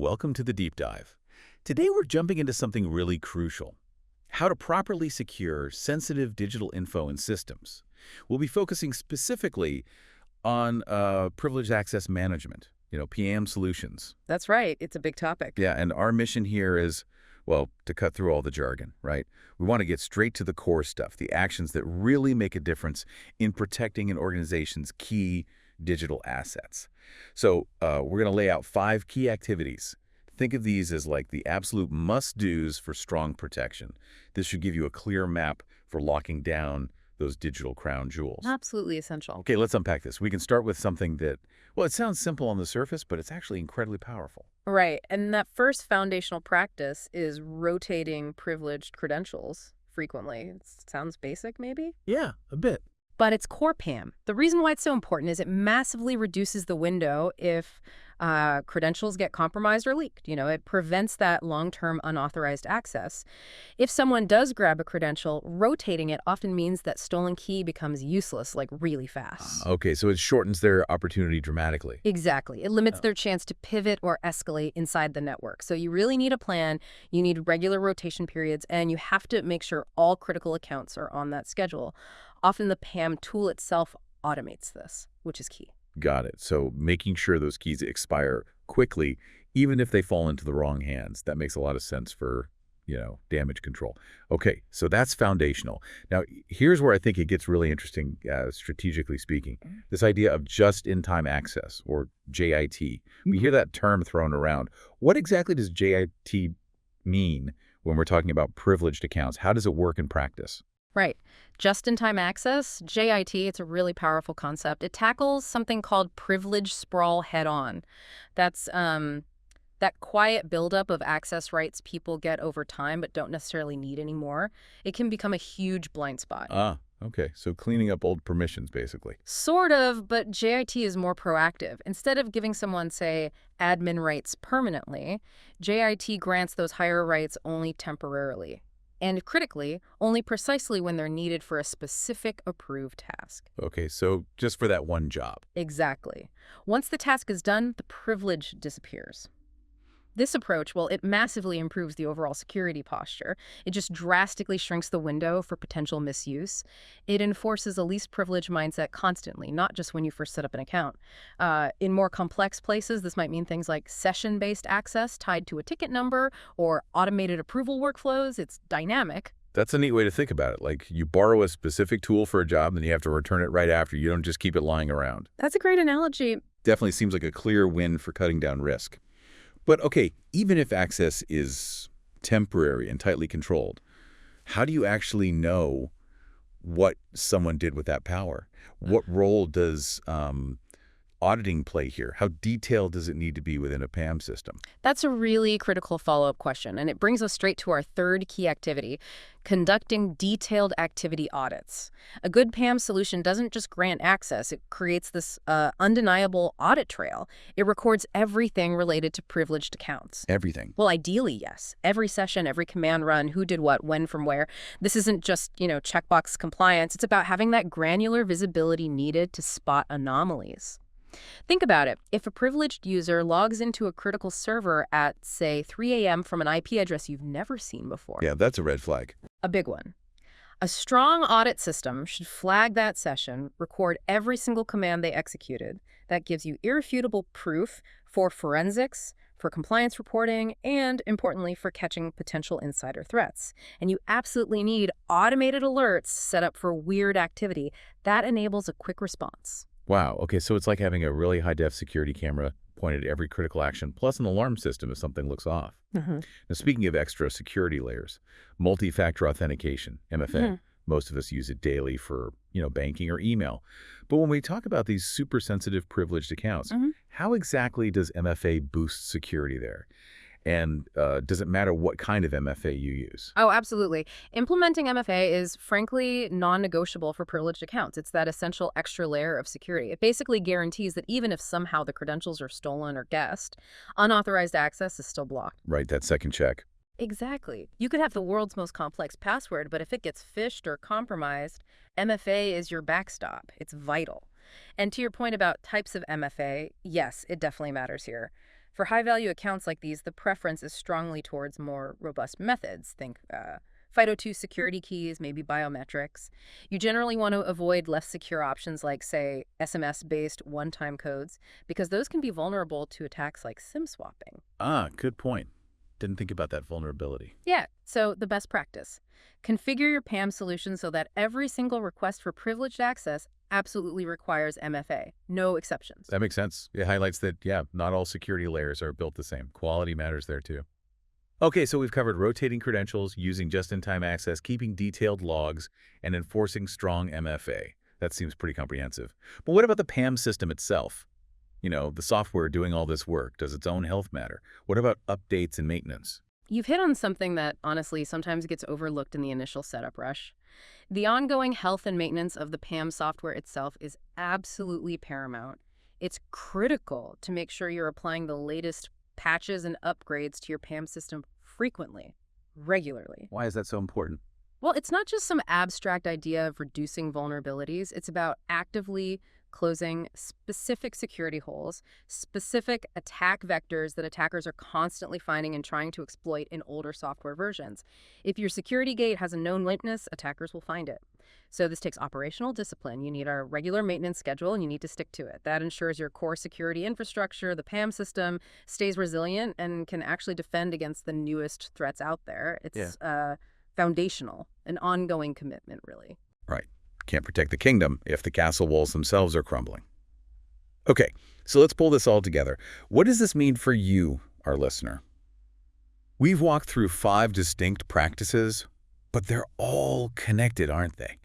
welcome to the deep dive. Today we're jumping into something really crucial: how to properly secure sensitive digital info and systems. We'll be focusing specifically on privileged access management, PAM solutions. That's right. It's a big topic. Yeah, and our mission here is, well, to cut through all the jargon, right? We want to get straight to the core stuff, the actions that really make a difference in protecting an organization's key digital assets. So we're going to lay out 5 key activities. Think of these as like the absolute must-dos for strong protection. This should give you a clear map for locking down those digital crown jewels. Absolutely essential. Okay, let's unpack this. We can start with something that, well, it sounds simple on the surface, but it's actually incredibly powerful. Right. And that first foundational practice is rotating privileged credentials frequently. It sounds basic, maybe? Yeah, a bit. But it's core PAM. The reason why it's so important is it massively reduces the window if credentials get compromised or leaked. It prevents that long-term unauthorized access. If someone does grab a credential, rotating it often means that stolen key becomes useless, like really fast. Okay, so it shortens their opportunity dramatically. Exactly. It limits their chance to pivot or escalate inside the network. So you really need a plan, you need regular rotation periods, and you have to make sure all critical accounts are on that schedule. Often the PAM tool itself automates this, which is key. Got it. So making sure those keys expire quickly, even if they fall into the wrong hands. That makes a lot of sense for, damage control. Okay, so that's foundational. Now, here's where I think it gets really interesting, strategically speaking. This idea of just-in-time access, or JIT. We hear that term thrown around. What exactly does JIT mean when we're talking about privileged accounts? How does it work in practice? Right. Just-in-time access, JIT, it's a really powerful concept. It tackles something called privilege sprawl head-on. That's that quiet buildup of access rights people get over time but don't necessarily need anymore. It can become a huge blind spot. Ah, okay. So cleaning up old permissions, basically. Sort of, but JIT is more proactive. Instead of giving someone, say, admin rights permanently, JIT grants those higher rights only temporarily. And critically, only precisely when they're needed for a specific approved task. Okay, so just for that one job. Exactly. Once the task is done, the privilege disappears. This approach, well, it massively improves the overall security posture. It just drastically shrinks the window for potential misuse. It enforces a least privilege mindset constantly, not just when you first set up an account. In more complex places, this might mean things like session-based access tied to a ticket number or automated approval workflows. It's dynamic. That's a neat way to think about it. Like you borrow a specific tool for a job, then you have to return it right after. You don't just keep it lying around. That's a great analogy. Definitely seems like a clear win for cutting down risk. But okay, even if access is temporary and tightly controlled, how do you actually know what someone did with that power? What role does auditing play here? How detailed does it need to be within a PAM system? That's a really critical follow-up question, and it brings us straight to our third key activity, conducting detailed activity audits. A good PAM solution doesn't just grant access, it creates this undeniable audit trail. It records everything related to privileged accounts. Everything. Well, ideally, yes. Every session, every command run, who did what, when, from where. This isn't just, checkbox compliance. It's about having that granular visibility needed to spot anomalies. Think about it. If a privileged user logs into a critical server at, say, 3 a.m. from an IP address you've never seen before. Yeah, that's a red flag. A big one. A strong audit system should flag that session, record every single command they executed. That gives you irrefutable proof for forensics, for compliance reporting, and, importantly, for catching potential insider threats. And you absolutely need automated alerts set up for weird activity. That enables a quick response. Wow. Okay, so it's like having a really high-def security camera pointed at every critical action, plus an alarm system if something looks off. Now, speaking of extra security layers, multi-factor authentication, MFA. Most of us use it daily for, banking or email. But when we talk about these super sensitive privileged accounts, how exactly does MFA boost security there? And does it matter what kind of MFA you use? Oh, absolutely. Implementing MFA is, frankly, non-negotiable for privileged accounts. It's that essential extra layer of security. It basically guarantees that even if somehow the credentials are stolen or guessed, unauthorized access is still blocked. Right, that second check. Exactly. You could have the world's most complex password, but if it gets phished or compromised, MFA is your backstop. It's vital. And to your point about types of MFA, yes, it definitely matters here. For high-value accounts like these, the preference is strongly towards more robust methods. Think FIDO2 security keys, maybe biometrics. You generally want to avoid less secure options like, say, SMS-based one-time codes, because those can be vulnerable to attacks like SIM swapping. Ah, good point. Didn't think about that vulnerability. Yeah, so the best practice. Configure your PAM solution so that every single request for privileged access absolutely requires MFA, no exceptions. That makes sense. It highlights that, yeah, not all security layers are built the same. Quality matters there too. Okay, so we've covered rotating credentials, using just-in-time access, keeping detailed logs, and enforcing strong MFA. That seems pretty comprehensive. But what about the PAM system itself? The software doing all this work. Does its own health matter? What about updates and maintenance? You've hit on something that, honestly, sometimes gets overlooked in the initial setup rush. The ongoing health and maintenance of the PAM software itself is absolutely paramount. It's critical to make sure you're applying the latest patches and upgrades to your PAM system frequently, regularly. Why is that so important? Well, it's not just some abstract idea of reducing vulnerabilities. It's about actively closing specific security holes, specific attack vectors that attackers are constantly finding and trying to exploit in older software versions. If your security gate has a known weakness, attackers will find it. So this takes operational discipline. You need a regular maintenance schedule, and you need to stick to it. That ensures your core security infrastructure, the PAM system, stays resilient and can actually defend against the newest threats out there. It's foundational, an ongoing commitment, really. Right. Can't protect the kingdom if the castle walls themselves are crumbling. Okay, so let's pull this all together. What does this mean for you, our listener? We've walked through 5 distinct practices, but they're all connected, aren't they?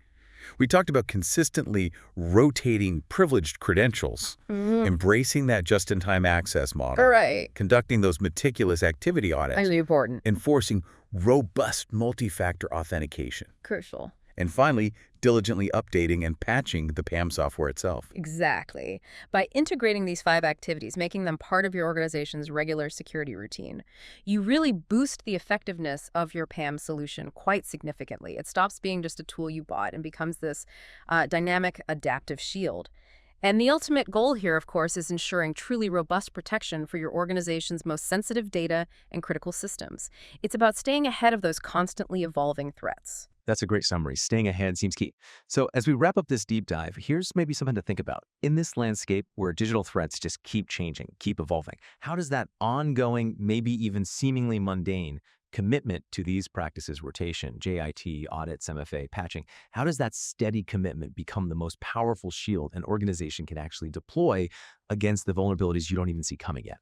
We talked about consistently rotating privileged credentials, embracing that just-in-time access model, Right. conducting those meticulous activity audits, Highly important. enforcing robust multi-factor authentication, Crucial. and finally, diligently updating and patching the PAM software itself. Exactly. By integrating these 5 activities, making them part of your organization's regular security routine, you really boost the effectiveness of your PAM solution quite significantly. It stops being just a tool you bought and becomes this dynamic, adaptive shield. And the ultimate goal here, of course, is ensuring truly robust protection for your organization's most sensitive data and critical systems. It's about staying ahead of those constantly evolving threats. That's a great summary. Staying ahead seems key. So as we wrap up this deep dive, here's maybe something to think about. In this landscape where digital threats just keep changing, keep evolving, how does that ongoing, maybe even seemingly mundane commitment to these practices, rotation, JIT, audits, MFA, patching, how does that steady commitment become the most powerful shield an organization can actually deploy against the vulnerabilities you don't even see coming yet?